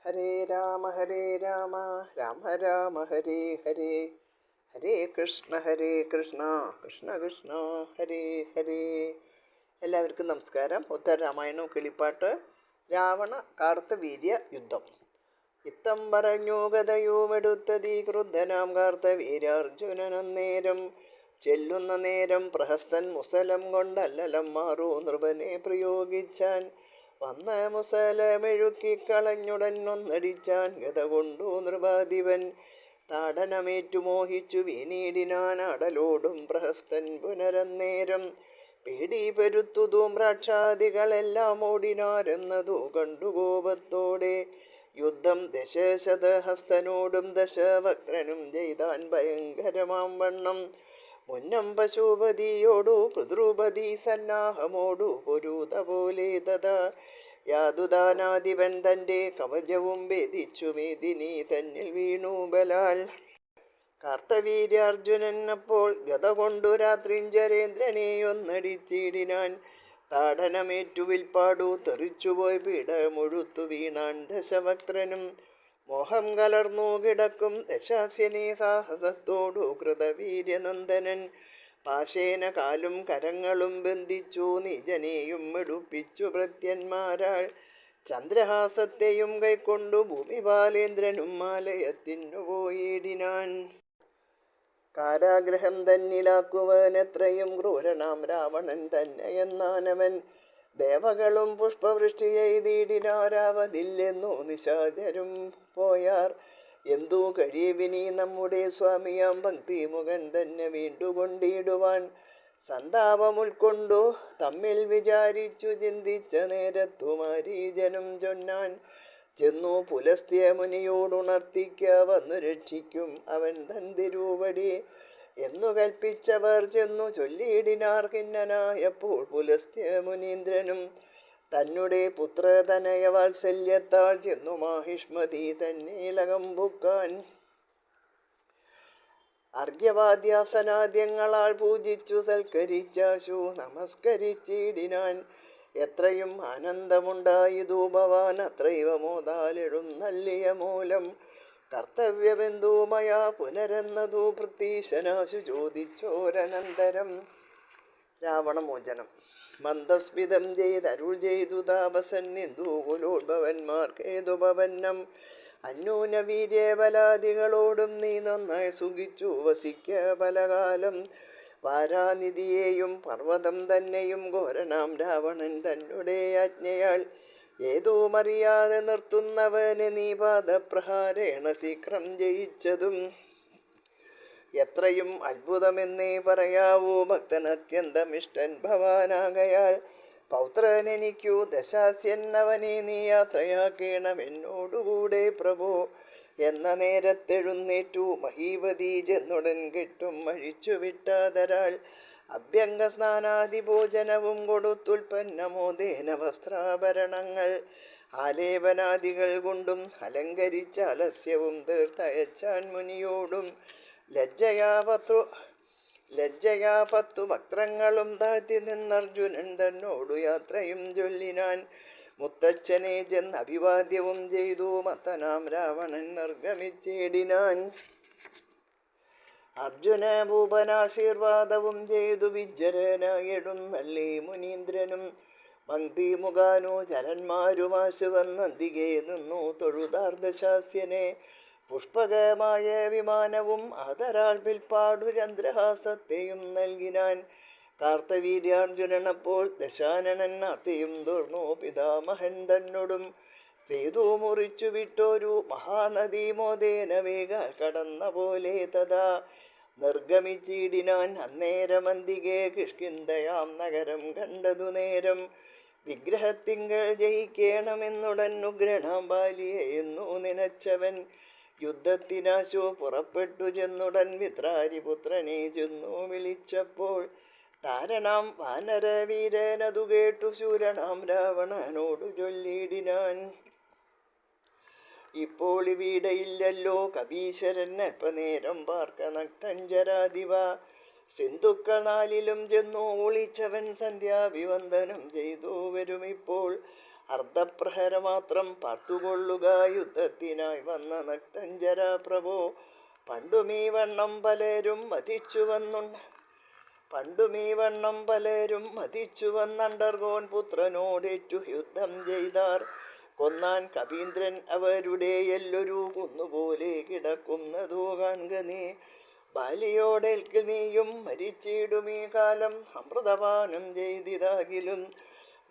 ഹരേ രാമ രാമ രാമ ഹരേ ഹരേ, ഹരേ കൃഷ്ണ കൃഷ്ണ കൃഷ്ണ ഹരേ ഹരേ. എല്ലാവർക്കും നമസ്കാരം. ഉത്തരരാമായണവും കിളിപ്പാട്ട്. രാവണ കാർത്തവീര്യ യുദ്ധം. ഇത്തം പറഞ്ഞു ഗതയുമെടുത്തതീ ക്രുദ്ധനാം കാർത്തവീര്യാർജുനനന്നേരം ചെല്ലുന്ന നേരം പ്രഹസ്തൻ മുസലം കൊണ്ടല്ലലം മാറൂ നൃപനെ പ്രയോഗിച്ചാൻ. വന്ന മുസലമെഴുക്കിക്കളഞ്ഞുടൻ ഒന്നടിച്ചാൻ ഗത കൊണ്ടു നൃപാധിപൻ. താടനമേറ്റു മോഹിച്ചു വീണീടിനാൻ ആടലോടും പ്രഹസ്തൻ പുനരന്നേരം. പേടി പെരുത്തു ധൂമ്രാക്ഷാദികളെല്ലാം ഓടിനാരെന്നതു കണ്ടു കോപത്തോടെ. യുദ്ധം ദശശതഹസ്തനോടും ദശവക്ത്രനും ചെയ്താൻ ഭയങ്കരമാം വണ്ണം. മുന്നം പശുപതിയോടു പിതൃപതി സന്നാഹമോടു പൊരുത പോലെ തഥാ. യാതുദാനാധിപൻ തൻ്റെ കവചവും ഭേദിച്ചു മേദിനി തന്നിൽ വീണു ബലാൽ. കാർത്തവീര്യാർജുനൻ അപ്പോൾ ഗത കൊണ്ടു രാത്രിഞ്ചരേന്ദ്രനെയൊന്നടിച്ചിടിനാൻ. താടനമേറ്റു വിൽപ്പാടു തെറിച്ചുപോയി പീഡമുഴുത്തു വീണാൻ ദശവക്ത്രനും. മോഹം കലർന്നു കിടക്കും ദശാസ്യനെ സാഹസത്തോടു കൃതവീര്യനന്ദനൻ. പാശേന കാലും കരങ്ങളും ബന്ധിച്ചു നീജനെയും എടുപ്പിച്ചു ഭൃത്യന്മാരാൾ. ചന്ദ്രഹാസത്തെയും കൈക്കൊണ്ടു ഭൂമിപാലേന്ദ്രനും മാലയത്തിനു പോയിടിനാൻ. കാരാഗ്രഹം തന്നിലാക്കുവാൻ എത്രയും ക്രൂരനാം രാവണൻ തന്നെയെന്നാനവൻ. ദേവകളും പുഷ്പവൃഷ്ടി ചെയ്തിടിനാരാവതില്ലെന്നു നിശാചരും പോയാർ. എന്തു കഴിവിനി നമ്മുടെ സ്വാമിയാം ഭക്തിമുഖൻ തന്നെ വീണ്ടുകൊണ്ടിടുവാൻ. സന്താപമുൾക്കൊണ്ടു തമ്മിൽ വിചാരിച്ചു ചിന്തിച്ച നേരത്തു മാരീചനും ചൊന്നാൻ. ചെന്നു പുലസ്ത്യ മുനിയോടുണർത്തിക്ക വന്നു രക്ഷിക്കും അവൻ തൻ തിരുവടി എന്നു കൽപ്പിച്ചവർ ചെന്നു ചൊല്ലിയിടിനാർ. ഖിന്നനായപ്പോൾ പുലസ്ത്യ മുനീന്ദ്രനും തന്നെ പുത്രതനയ വാത്സല്യത്താൽ ചെന്നു മാഹിഷ്മതി തന്നീലകം പുക്കാൻ. അർഘ്യവാദ്യാസനാദ്യങ്ങളാൽ പൂജിച്ചു സൽക്കരിച്ചാശു നമസ്കരിച്ചിടിനാൻ. എത്രയും ആനന്ദമുണ്ടായതു ഭവാൻ അത്രൈവ മോദാലെഴും നല്ലിയ മൂലം. കർത്തവ്യബന്ധുമയാ പുനരെന്നതു പൃഥ്വീശനാശു ചോദിച്ചോരനന്തരം. രാവണമോചനം. മന്ദസ്മിതം ചെയ്തരുൾ ചെയ്തു താപസൻ ഇന്ദുകുലോദ്ഭവന്മാർക്കേതുപവന്നം. അന്യൂന വീര്യബലാദികളോടും നീ നന്നായി സുഖിച്ചു വസിക്ക പലകാലം. വാരാനിധിയെയും പർവ്വതം തന്നെയും ഘോരനാം രാവണൻ തന്നെ ആജ്ഞയാൽ ഏതുമറിയാതെ നിർത്തുന്നവന് നീ പാദപ്രഹാരേണ ശീഘ്രം ജയിച്ചതും. എത്രയും അത്ഭുതമെന്നേ പറയാവൂ, ഭക്തൻ അത്യന്തമിഷ്ടൻ ഭവാനാകയാൽ. പൗത്രനെനിക്കു ദശാസ്യൻ അവനെ നീ യാത്രയാക്കേണം എന്നോടുകൂടെ പ്രഭോ. എന്ന നേരത്തെഴുന്നേറ്റു മഹീപതി ചെന്നുടൻ കെട്ടും അഴിച്ചു വിട്ടാതരാൾ. അഭ്യംഗ സ്നാനാദി ഭോജനവും കൊടുത്തുൽപ്പന്നമോദേന വസ്ത്രാഭരണങ്ങൾ ആലേപനാദികൾ കൊണ്ടും അലങ്കരിച്ച അലസ്യവും തീർത്തയച്ചാൻ മുനിയോടും. ലജ്ജയാ 10 വക്ത്രങ്ങളും താഴ്ത്തി നിന്നർജുനൻ തന്നോടു യാത്രയും ചൊല്ലിനാൻ. മുത്തച്ഛനെ ചെന്ന് അഭിവാദ്യവും ചെയ്തു മത്തനാം രാവണൻ നിർഗമിച്ചിടിനാൻ. അർജുന ഭൂപനാശീർവാദവും ചെയ്തു വിജ്ജരനായെഴുന്നള്ളി മുനീന്ദ്രനും. പങ്ക്തി മുഖാനു ചരന്മാരുമാശു വന്നന്തികെ നിന്നു തൊഴുതാർ ദശാസ്യനെ. പുഷ്പകമായ വിമാനവും ആദരാൾ പിൽപ്പാടു ചന്ദ്രഹാസത്തെയും നൽകിനാൻ. കാർത്തവീര്യാർജുനനപ്പോൾ ദശാനനൻ ആർത്തിയും തീർന്നു പിതാമഹൻ തന്നോടും. സേതു മുറിച്ചു വിട്ടൊരു മഹാനദി മോദേന വേഗ കടന്ന പോലെ തഥാ. നിർഗമിച്ചിടിനാൻ അന്നേരമന്തികെ കിഷ്കിന്ധയാം നഗരം കണ്ടതു നേരം. വിഗ്രഹത്തിങ്കൾ ജയിക്കണമെന്നുടൻ ഉഗ്രനാം ബാലിയെ എന്നു നനച്ചവൻ. യുദ്ധത്തിനാശു പുറപ്പെട്ടു ചെന്നുടൻ മിത്രാരിപുത്രനെ ചെന്നു വിളിച്ചപ്പോൾ. താരണാം വാനരവീരനതു കേട്ടു ശൂരനാം രാവണനോടു ചൊല്ലിയിടിനാൻ. ഇപ്പോൾ ഇവിടെയില്ലല്ലോ കപീശ്വരൻ അല്പനേരം പാർക്ക നക്തഞ്ചരാദിവ. സിന്ധുക്കൾ 4 ചെന്നു ഒളിച്ചവൻ സന്ധ്യാഭിവന്ദനം ചെയ്തു വരുമിപ്പോൾ. അർദ്ധപ്രഹരമാത്രം പാർത്തുകൊള്ളുക യുദ്ധത്തിനായി വന്ന നക്തഞ്ചര പ്രഭോ. പണ്ടുമീ വണ്ണം പലരും മതിച്ചു വന്നണ്ടർഗോൻ പുത്രനോടേറ്റു യുദ്ധം ചെയ്താർ. കൊന്നാൻ കവീന്ദ്രൻ അവരുടെ എല്ലൊരു കുന്നുപോലെ കിടക്കുന്നതു കാൺക നീ. ബാലിയോടേൽക്ക് നീയും മരിച്ചിടുമീ കാലം അമൃതപാനം ചെയ്തിതാകിലും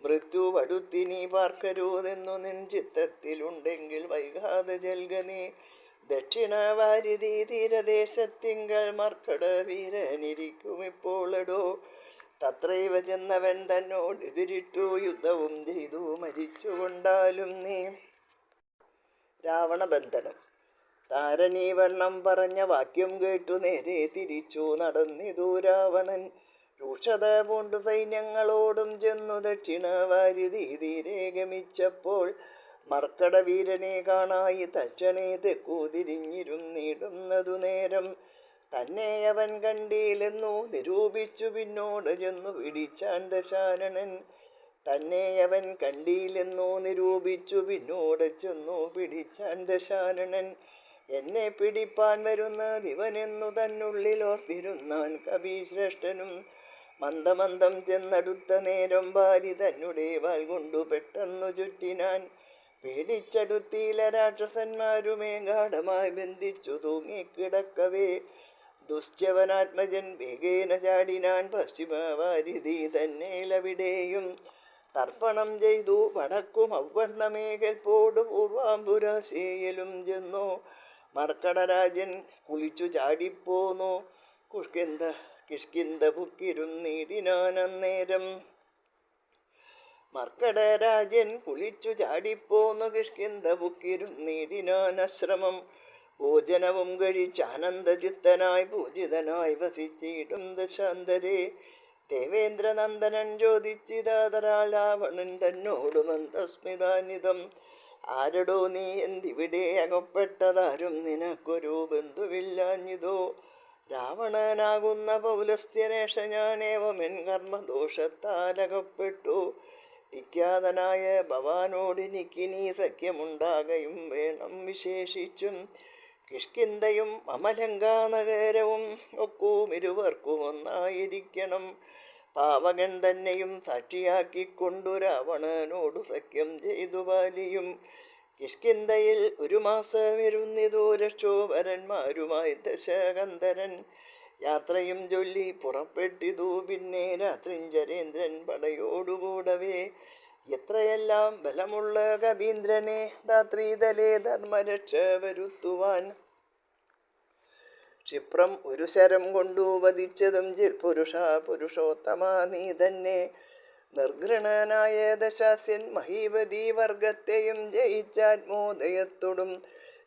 മൃത്യു അടുത്തിനി പാർക്കരുതെന്നു നിൻ ചിത്തത്തിലുണ്ടെങ്കിൽ വൈകാതെ ചെൽക നീ. ദക്ഷിണവാരിധി തീരദേശത്തിങ്കൽ മർക്കട വീരനിരിക്കുമിപ്പോളടോ. തത്രൈവ ചെന്നവൻ തന്നോടെതിരിട്ടു യുദ്ധവും ചെയ്തു മരിച്ചുകൊണ്ടാലും നീ. രാവണബന്ധനം. താരനീ വണ്ണം പറഞ്ഞ വാക്യം കേട്ടു നേരെ തിരിച്ചു നടന്നിതു രാവണൻ. രൂക്ഷത പൂണ്ടു സൈന്യങ്ങളോടും ചെന്നു ദക്ഷിണവാരിധി തീരെ ഗമിച്ചപ്പോൾ മർക്കട വീരനെ കാണായി തൽക്ഷണേ തെക്കു തിരിഞ്ഞിരുന്നിടുന്നതു നേരം. തന്നെ അവൻ കണ്ടീലെന്നു നിരൂപിച്ചു പിന്നോട് ചെന്നു പിടിച്ചാൻ ദശാനനൻ. എന്നെ പിടിപ്പാൻ വരുന്നതിവനെന്നു തന്നുള്ളിൽ ഓർത്തിരുന്നാൻ കവിശ്രേഷ്ഠനും. മന്ദമന്ദം ചെന്നടുത്ത നേരം ബാലി തന്നെ വാൽ കൊണ്ടു പെട്ടെന്നു ചുറ്റിനാൻ. പേടിച്ചടുത്തീല രാക്ഷസന്മാരുമേ ഗാഢമായി ബന്ധിച്ചു തൂങ്ങിക്കിടക്കവേ. ദുശ്യവനാത്മജൻ വേഗേന ചാടിനാൻ പശ്ചിമവാരിധി തന്നേലവിടെയും. തർപ്പണം ചെയ്തു വടക്കും ഔവർണമേകൽപ്പോടു പൂർവാംബുരാശേയലും ചെന്നു. മർക്കടരാജൻ കുളിച്ചു ചാടിപ്പോന്നു കിഷ്കിന്ധ പുക്കിരുന്നിടിനാൻ അന്നേരം. മർക്കടരാജൻ കുളിച്ചു ചാടിപ്പോന്നു കിഷ്കിന്ധ പുക്കിരുന്നിടിനാൻ അശ്രമം. ഭോജനവും കഴിച്ചാനന്ദചിത്തനായി പൂജിതനായി വസിച്ചിടും ദശാന്തരെ. ദേവേന്ദ്രനന്ദനൻ ചോദിച്ചിതാതരാൽ രാവണൻ തന്നോടു മന്ദസ്മിതാനിതം. ആരടോ നീ എന്തിവിടെ അകപ്പെട്ടതാരും നിനക്കൊരു ബന്ധുവില്ലാഞ്ഞിതോ. രാവണനാകുന്ന പൗലസ്ത്യനേഷ ഞാനേവമെൻ കർമ്മദോഷത്താലകപ്പെട്ടു. വിഖ്യാതനായ ഭവാനോടെനിക്കിനി സഖ്യമുണ്ടാകയും വേണം വിശേഷിച്ചും. കിഷ്കിന്ധയും അമലങ്കാനഗരവും ഒക്കുമിരുവർക്കും ഒന്നായിരിക്കണം. പാവകൻ തന്നെയും സാക്ഷിയാക്കിക്കൊണ്ടു രാവണനോടു സഖ്യം ചെയ്തു ബാലിയും. കിഷ്കിന്ധയിൽ ഒരു മാസമിരുന്നിതു രക്ഷോവരന്മാരുമായി ദശകന്ധരൻ. യാത്രയും ചൊല്ലി പുറപ്പെട്ടിതു പിന്നെ രാത്രിഞ്ചരേന്ദ്രൻ പടയോടുകൂടവേ. എത്രയെല്ലാം ബലമുള്ള കവീന്ദ്രനെ ധാത്രീതലേ ധർമ്മരക്ഷ വരുത്തുവാൻ. ക്ഷിപ്രം ഒരു ശരം കൊണ്ടു വധിച്ചതും പുരുഷോത്തമ നീ തന്നെ. നിർഘൃണനായ ദശാസ്യൻ മഹീപതി വർഗത്തെയും ജയിച്ചാത്മോദയത്തോടും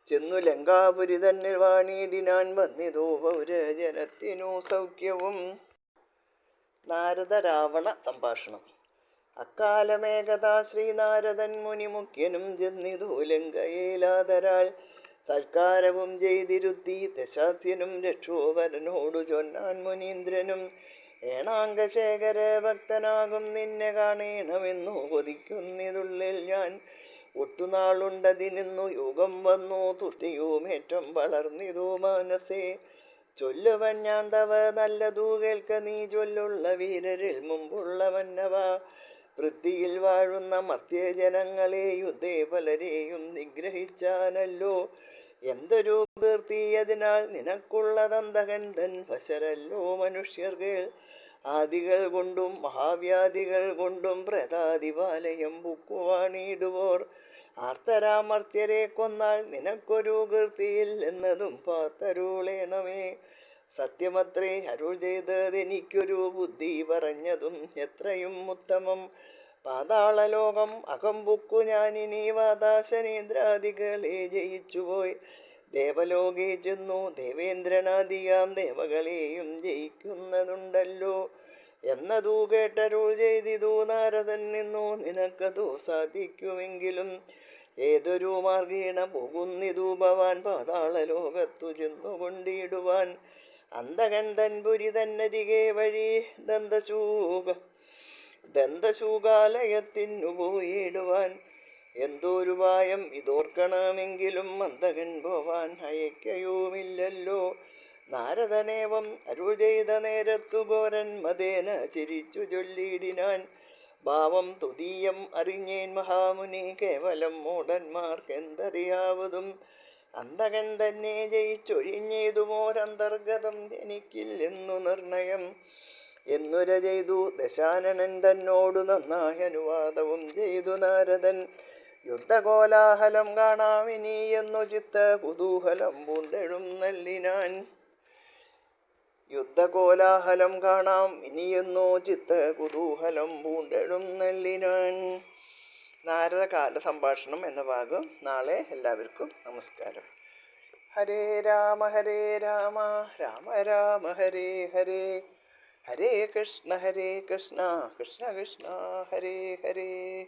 ചെന്നു ലങ്കാപുരി തന്നിൽ വാണിടിനാൻ. വന്നിതോ പൗരജനത്തിനു സൗഖ്യവും. നാരദ രാവണ സംഭാഷണം. അക്കാലമേകഥാ ശ്രീനാരദൻ മുനി മുഖ്യനും ചെന്നിതു ലങ്കയേലാതരാൽ. സൽക്കാരവും ചെയ്തിരുത്തി ദശാസ്യനും രക്ഷോവരനോടു ചൊന്നാൻ മുനീന്ദ്രനും. ഏണാങ്കശേഖര ഭക്തനാകും നിന്നെ കാണേണമെന്നു കൊതിക്കുന്നിതുള്ളിൽ ഞാൻ. ഒട്ടുനാളുണ്ടതിനിന്നു യോഗം വന്നു തുഷ്ടിയുമേറ്റം വളർന്നിതു മാനസേ. ചൊല്ലുവൻ ഞാൻ തവ നല്ലതു കേൾക്ക നീ ചൊല്ലുള്ള വീരരിൽ മുമ്പുള്ള മന്നവ. വൃത്തിയിൽ വാഴുന്ന മർത്യജനങ്ങളെ യുദ്ധേ പലരെയും നിഗ്രഹിച്ചാനല്ലോ. എന്തൊരു കീർത്തി അതിനാൽ നിനക്കുള്ളതന്തകൻ തൻ വശരല്ലോ മനുഷ്യർകൾ. ആദികൾ കൊണ്ടും മഹാവ്യാധികൾ കൊണ്ടും പ്രേതാദിവാലയം പുക്കുവാണിടുവോർ. ആർത്തരാമർത്യരെ കൊന്നാൽ നിനക്കൊരു കീർത്തിയിൽ എന്നതും പാത്തരുളേണമേ. സത്യമത്രേ അരുൾ ചെയ്തതെനിക്കൊരു ബുദ്ധി പറഞ്ഞതും എത്രയും ഉത്തമം. പാതാളലോകം അകമ്പുക്കു ഞാനിനി വാതാശനേന്ദ്രാദികളെ ജയിച്ചുപോയി. ദേവലോകെ ചെന്നു ദേവേന്ദ്രനാദിയാം ദേവകളെയും ജയിക്കുന്നതുണ്ടല്ലോ എന്നതു കേട്ടരുൾ ചെയ്തിതു നാരദൻ. നിന്നു നിനക്കതു സാധിക്കുമെങ്കിലും ഏതൊരു മാർഗേണ പോകുന്നിതു ഭവാൻ പാതാളലോകത്തു ചെന്നുകൊണ്ടിടുവാൻ. അന്തകൻ തൻ പുരി തന്നരികെ വഴി ദന്തശൂകാലയത്തിനു പോയിടുവാൻ. എന്തോരുപായം ഇതോർക്കണമെങ്കിലും മന്ദകൻ പോവാൻ അയക്കയുമില്ലല്ലോ. നാരദനേവം അരുൾ ചെയ്ത നേരത്തു ഘോരൻ മതേന ചിരിച്ചു ചൊല്ലിയിടിനാൻ. ഭാവം തുതീയം അറിഞ്ഞേൻ മഹാമുനി, കേവലം മൂഢന്മാർക്കെന്തറിയാവതും. അന്തകൻ തന്നെ ജയിച്ചൊഴിഞ്ഞേതുമോരന്തർഗതം എനിക്കില്ലെന്നു നിർണയം. എന്നുര ചെയ്തു ദശാനനൻ തന്നോടു നന്നായി അനുവാദവും ചെയ്തു നാരദൻ. യുദ്ധകോലാഹലം കാണാം ഇനി എന്നു ചിത്ത കുതൂഹലം പൂണ്ടെഴുന്നള്ളിനാൻ. യുദ്ധകോലാഹലം കാണാം ഇനിയെന്നോ ചിത്ത കുതൂഹലം പൂണ്ടെഴുന്നള്ളിനാൻ. നാരദകാല സംഭാഷണം എന്ന ഭാഗം നാളെ. എല്ലാവർക്കും നമസ്കാരം. ഹരേ രാമ രാമ രാമ ഹരേ ഹരേ, ഹരേ കൃഷ്ണ കൃഷ്ണ കൃഷ്ണ കൃഷ്ണ ഹരേ ഹരേ.